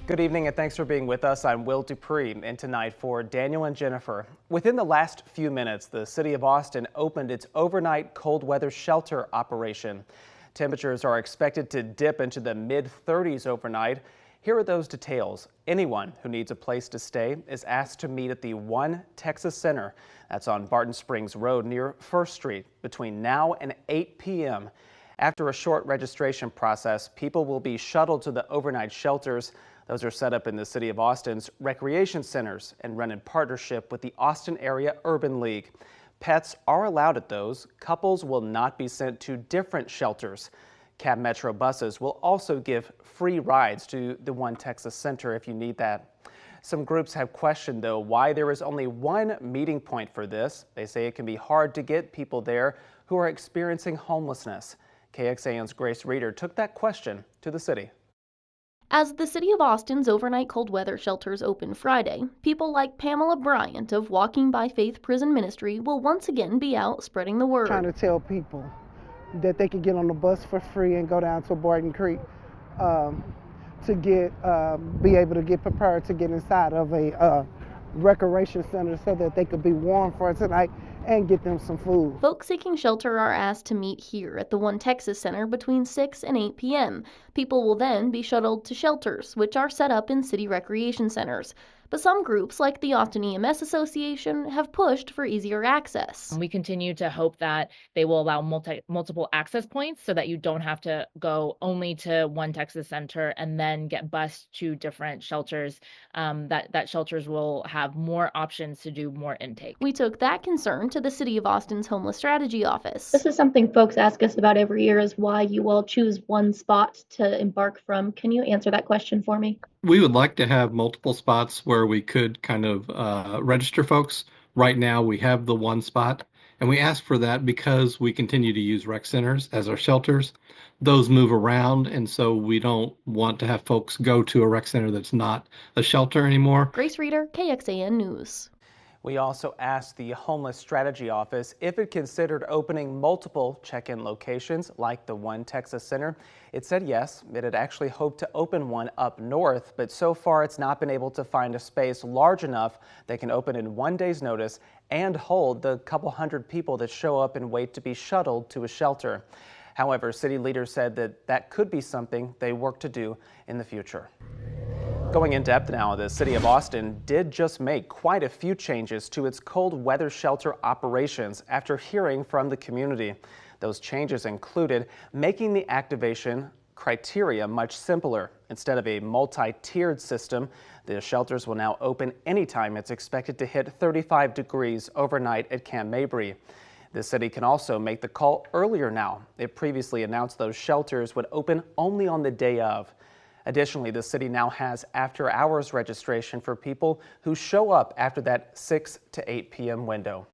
Good evening and thanks for being with us. I'm Will Dupree, and tonight for Daniel and Jennifer. Within the last few minutes, the city of Austin opened its overnight cold weather shelter operation. Temperatures are expected to dip into the mid-30s overnight. Here are those details. Anyone who needs a place to stay is asked to meet at the One Texas Center. That's on Barton Springs Road near First Street between now and 8 p.m. After a short registration process, people will be shuttled to the overnight shelters. Those are set up in the city of Austin's recreation centers and run in partnership with the Austin Area Urban League. Pets are allowed at those. Couples will not be sent to different shelters. Cab Metro buses will also give free rides to the One Texas Center if you need that. Some groups have questioned, though, why there is only one meeting point for this. They say it can be hard to get people there who are experiencing homelessness. KXAN's Grace Reeder took that question to the city. As the City of Austin's overnight cold weather shelters open Friday, people like Pamela Bryant of Walking by Faith Prison Ministry will once again be out spreading the word. Trying to tell people that they can get on the bus for free and go down to Barton Creek to be able to get prepared to get inside of a recreation center so that they could be warm for tonight and get them some food. Folks seeking shelter are asked to meet here at the One Texas Center between 6 and 8 p.m. People will then be shuttled to shelters, which are set up in city recreation centers. But some groups, like the Austin EMS Association, have pushed for easier access. We continue to hope that they will allow multiple access points so that you don't have to go only to One Texas Center and then get bused to different shelters, that shelters will have more options to do more intake. We took that concern to the City of Austin's Homeless Strategy Office. This is something folks ask us about every year, is why you all choose one spot to embark from. Can you answer that question for me? We would like to have multiple spots where we could kind of register folks. Right now, we have the one spot, and we ask for that because we continue to use rec centers as our shelters. Those move around, and so we don't want to have folks go to a rec center that's not a shelter anymore. Grace Reeder, KXAN News. We also asked the Homeless Strategy Office if it considered opening multiple check-in locations like the One Texas Center. It said yes, it had actually hoped to open one up north, but so far it's not been able to find a space large enough that can open in one day's notice and hold the couple hundred people that show up and wait to be shuttled to a shelter. However, city leaders said that could be something they work to do in the future. Going in depth now, the city of Austin did just make quite a few changes to its cold weather shelter operations after hearing from the community. Those changes included making the activation criteria much simpler. Instead of a multi-tiered system, the shelters will now open anytime it's expected to hit 35 degrees overnight at Camp Mabry. The city can also make the call earlier now. It previously announced those shelters would open only on the day of. Additionally, the city now has after-hours registration for people who show up after that 6 to 8 p.m. window.